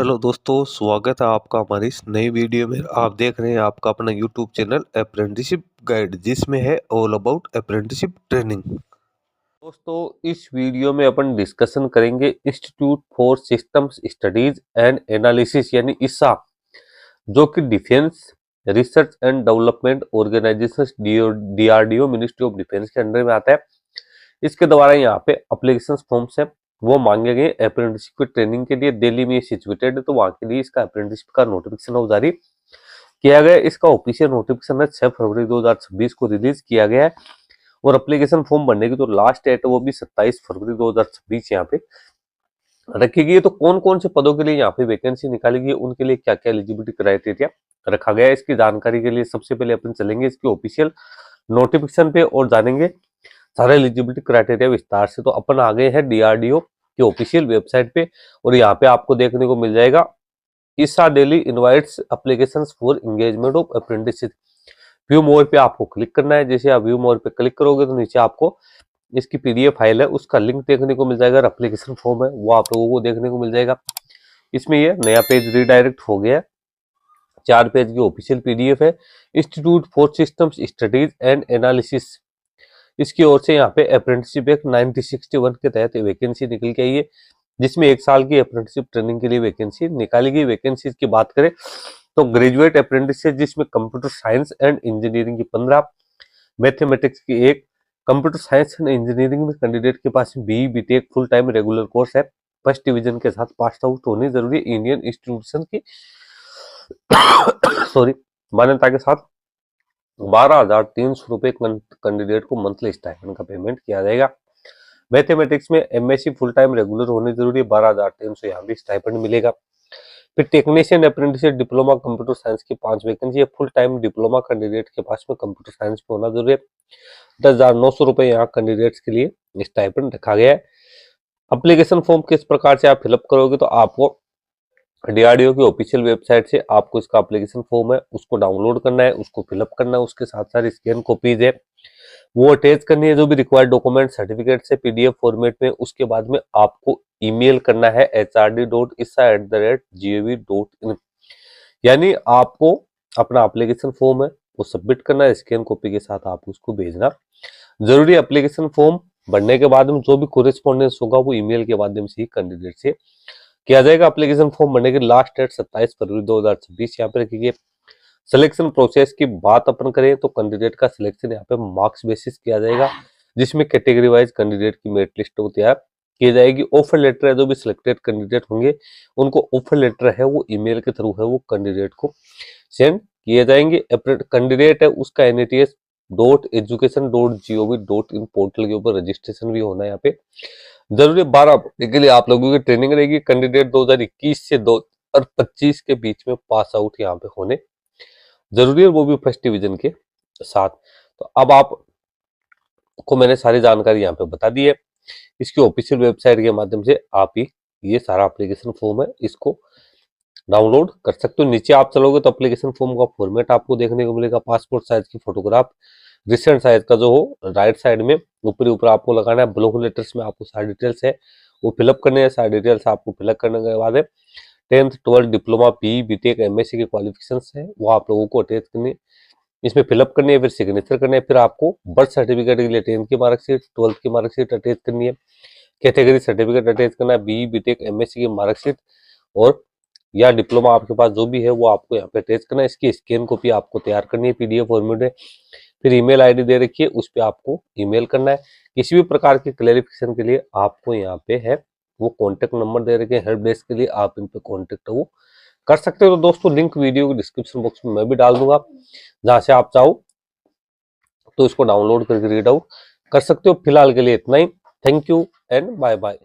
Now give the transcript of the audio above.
Hello दोस्तों, स्वागत है आपका हमारी इस नई वीडियो में। आप देख रहे हैं आपका अपना यूट्यूब चैनल अप्रेंटिसशिप गाइड, जिसमें है ऑल अबाउट अप्रेंटिसशिप ट्रेनिंग। दोस्तों, इस वीडियो में अपन डिस्कशन करेंगे institute for systems studies and analysis यानी ISSA, जो कि defence research and development organisation DRDO ministry of defence के अंडर में आता है। इसके द्वारा यहाँ पे अप्लीकेशन फॉर्म्स है वो मांगे गए अप्रेंटिसशिप की ट्रेनिंग के लिए। दिल्ली में सिचुएटेड है, तो वहां के लिए इसका अप्रेंटिसशिप का नोटिफिकेशन जारी किया गया। इसका ऑफिशियल नोटिफिकेशन है 6 फरवरी 2026 को रिलीज किया गया है और एप्लीकेशन फॉर्म भरने की जो लास्ट डेट है वो भी 27 फरवरी 2026 यहाँ पे रखी गई है। तो कौन कौन से पदों के लिए यहाँ पे वैकेंसी निकाली गई है, उनके लिए क्या क्या एलिजिबिलिटी क्राइटेरिया रखा गया है, इसकी जानकारी के लिए सबसे पहले अपन चलेंगे इसके ऑफिशियल नोटिफिकेशन पे और जानेंगे सारे एलिजिबिलिटी क्राइटेरिया विस्तार से। तो अपन आ गए हैं DRDO के ऑफिशियल वेबसाइट पे और यहाँ पे आपको देखने को मिल जाएगा ISSA Delhi invites applications for engagement of apprenticeship. View मोर पे आपको क्लिक करना है। जैसे आप व्यू मोर पे क्लिक करोगे तो नीचे आपको इसकी PDF फाइल है उसका लिंक देखने को मिल जाएगा। एप्लीकेशन फॉर्म है वो आप लोगों को देखने को मिल जाएगा। इसमें ये नया पेज रिडायरेक्ट हो गया है। 4 पेज की ऑफिशियल PDF है। Institute for systems studies and analysis, इसकी ओर से यहाँ पे अप्रेंटिसशिप एक्ट 1961 के तहत वैकेंसी निकल के आई है, जिसमें 1 साल की अप्रेंटिसशिप ट्रेनिंग के लिए वैकेंसी निकाली गई। वैकेंसी की बात करें तो ग्रेजुएट अप्रेंटिस जिसमें कंप्यूटर साइंस एंड इंजीनियरिंग की 15, मैथमेटिक्स की 1, कंप्यूटर साइंस एंड इंजीनियरिंग में कैंडिडेट के पास BE BTech full time regular course है, फर्स्ट डिवीजन के साथ पास आउट होनी जरूरी है, इंडियन इंस्टीट्यूशन की सॉरी मान्यता के साथ 12,300 रुपए कैंडिडेट को मंथली स्टाइपेंड का पेमेंट किया जाएगा। मैथमेटिक्स में MSc फुल टाइम रेगुलर होनी जरूरी है, 12,300 यहाँ भी स्टाइपेंड मिलेगा। फिर technician apprentice diploma computer science की 5 वैकेंसी है, फुल टाइम डिप्लोमा कैंडिडेट के पास में कंप्यूटर साइंस में होना जरूरी है, 10,900 रुपए यहाँ कैंडिडेट्स के लिए स्टाइपेंड रखा गया है। अप्लीकेशन फॉर्म किस प्रकार से आप फिलअप करोगे तो आपको DRDO की ऑफिशियल वेबसाइट से आपको इसका एप्लीकेशन फॉर्म है उसको डाउनलोड करना है, उसको फिलअप करना है, उसके साथ साथ स्कैन कॉपीज है वो अटैच करनी है, जो भी रिक्वायर्ड डॉक्यूमेंट सर्टिफिकेट से PDF फॉर्मेट में। उसके बाद में आपको ईमेल करना है hrd.issa@gov.in, यानी आपको अपना एप्लीकेशन फॉर्म है वो सबमिट करना है, स्कैन कॉपी के साथ आप उसको भेजना जरूरी। एप्लीकेशन फॉर्म भरने के बाद में जो भी कोरेस्पॉन्डेंस होगा वो ईमेल के माध्यम से ही कैंडिडेट से किया जाएगा। एप्लीकेशन फॉर्म भरने की लास्ट डेट 27 फरवरी 2026 यहाँ पे रखी गई। सिलेक्शन प्रोसेस की बात अपन करें तो कैंडिडेट का सिलेक्शन यहाँ पे मार्क्स बेसिस किया जाएगा, जिसमें कैटेगरी वाइज कैंडिडेट की मेरिट लिस्ट को तैयार की जाएगी। ऑफर लेटर है, जो भी सिलेक्टेड कैंडिडेट होंगे उनको ऑफर लेटर है वो ईमेल के थ्रू है वो कैंडिडेट को सेंड किए जाएंगे। कैंडिडेट है उसका NATS.education.gov.in पोर्टल के ऊपर रजिस्ट्रेशन भी होना है यहाँ पे जरूरी। 12 महीने के लिए आप लोगों की ट्रेनिंग रहेगी। कैंडिडेट 2021 से 2025 के बीच में पास आउट यहाँ पे होने जरूरी है, वो भी फर्स्ट डिवीजन के साथ। तो अब आपको मैंने सारी जानकारी यहाँ पे बता दी है। इसकी ऑफिशियल वेबसाइट के माध्यम से आप ही ये सारा एप्लीकेशन फॉर्म है इसको डाउनलोड कर सकते हो। नीचे आप चलोगे तो एप्लीकेशन फॉर्म का फॉर्मेट आपको देखने को मिलेगा, पासपोर्ट साइज की फोटोग्राफ, रिसेंट साइज का जो हो राइट साइड में ऊपर आपको लगाना है। ब्लॉक लेटर्स में आपको सारी डिटेल्स है वो फिलअप करने हैं। सारी डिटेल्स आपको फिलअप करने के बाद 10th 12th diploma BE BTech MSc के क्वालिफिकेशंस है वो आप लोगों को अटैच करनी है, इसमें फिलअप करनी है, फिर सिग्नेचर करने है। फिर आपको बर्थ सर्टिफिकेट के लिए 10th की मार्कशीट 12th की मार्कशीट अटैच करनी है, कैटेगरी सर्टिफिकेट अटैच करना है, BE BTech MSc की मार्कशीट और या डिप्लोमा आपके पास जो भी है वो आपको यहाँ पे अटैच करना है। इसकी स्कैन कॉपी आपको तैयार करनी है PDF फॉर्मेट में। फिर ईमेल ID दे रखी है उस पर आपको ईमेल करना है। किसी भी प्रकार की क्लैरिफिकेशन के लिए आपको यहाँ पे है वो कॉन्टेक्ट नंबर दे रखे हैं हेल्प डेस्क के लिए, आप इन पे कॉन्टेक्ट वो कर सकते हो। तो दोस्तों लिंक वीडियो के डिस्क्रिप्शन बॉक्स में मैं भी डाल दूंगा, जहां से आप चाहो तो इसको डाउनलोड करके रीड आउट कर सकते हो। फिलहाल के लिए इतना ही। Thank you and bye bye.